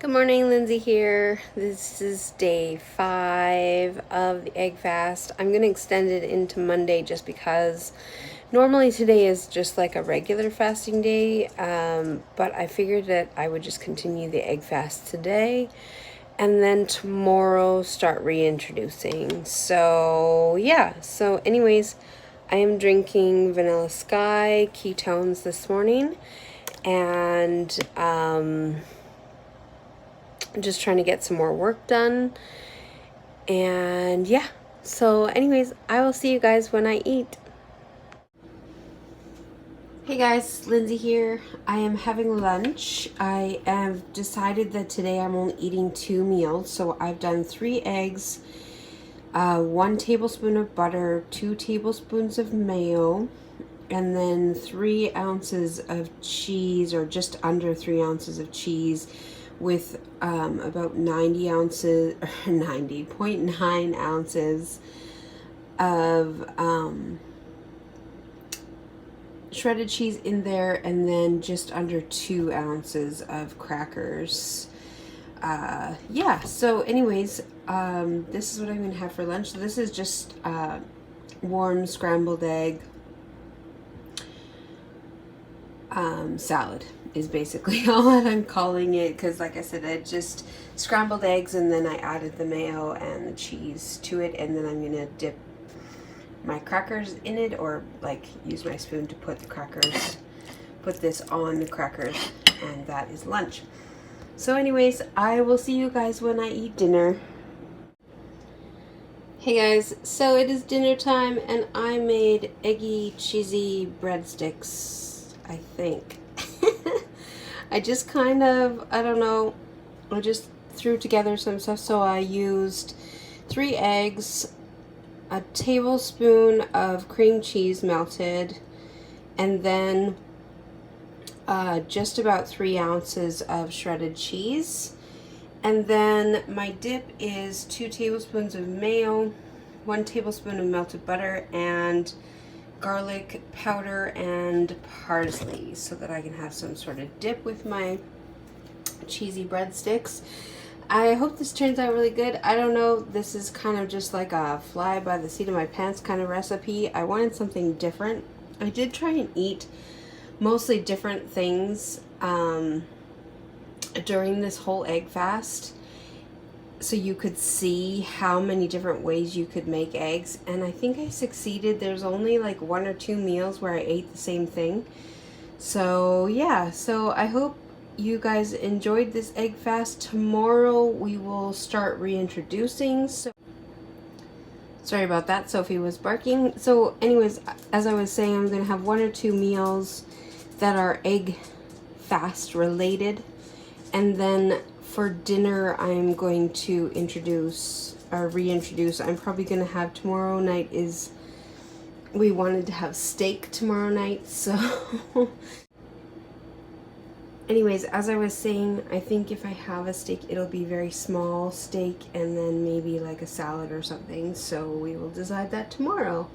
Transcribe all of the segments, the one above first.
Good morning, Lindsay here. This is day 5 of the egg fast. I'm going to extend it into Monday just because normally today is just like a regular fasting day, but I figured that I would just continue the egg fast today and then tomorrow start reintroducing. So yeah, so anyways, I am drinking Vanilla Sky ketones this morning, and I'm just trying to get some more work done. And yeah, so anyways, I will see you guys when I eat. Hey guys, Lindsay here. I am having lunch. I have decided that today I'm only eating 2 meals. So I've done 3 eggs, 1 tablespoon of butter, 2 tablespoons of mayo, and then 3 ounces of cheese, or just under 3 ounces of cheese, with about 90 ounces, or 90.9 ounces of shredded cheese in there, and then just under 2 ounces of crackers. Yeah, so anyways, this is what I'm gonna have for lunch. So this is just warm scrambled egg salad is basically all that I'm calling it, because like I said, I just scrambled eggs and then I added the mayo and the cheese to it, and then I'm gonna dip my crackers in it, or like use my spoon to put this on the crackers, and that is lunch. So anyways, I will see you guys when I eat dinner. Hey guys, so it is dinner time and I made eggy cheesy breadsticks, I think. I just kind of, I don't know, I just threw together some stuff. So I used 3 eggs, a tablespoon of cream cheese melted, and then just about 3 ounces of shredded cheese. And then my dip is 2 tablespoons of mayo, 1 tablespoon of melted butter, and garlic powder and parsley, so that I can have some sort of dip with my cheesy breadsticks. I hope this turns out really good. I don't know, this is kind of just like a fly by the seat of my pants kind of recipe. I wanted something different. I did try and eat mostly different things during this whole egg fast, so you could see how many different ways you could make eggs, and I think I succeeded. There's only like 1 or 2 meals where I ate the same thing. So yeah, so I hope you guys enjoyed this egg fast. Tomorrow we will start reintroducing. So sorry about that, Sophie was barking. So anyways, as I was saying, I'm gonna have 1 or 2 meals that are egg fast related, and then for dinner I'm going to introduce or reintroduce. I'm probably gonna have tomorrow night is, we wanted to have steak tomorrow night, so anyways, as I was saying, I think if I have a steak, it'll be very small steak, and then maybe like a salad or something. So we will decide that tomorrow.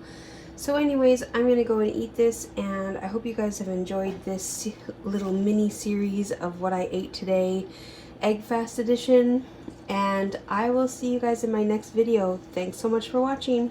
So anyways, I'm gonna go and eat this, and I hope you guys have enjoyed this little mini series of what I ate today, egg fast edition, and I will see you guys in my next video. Thanks so much for watching.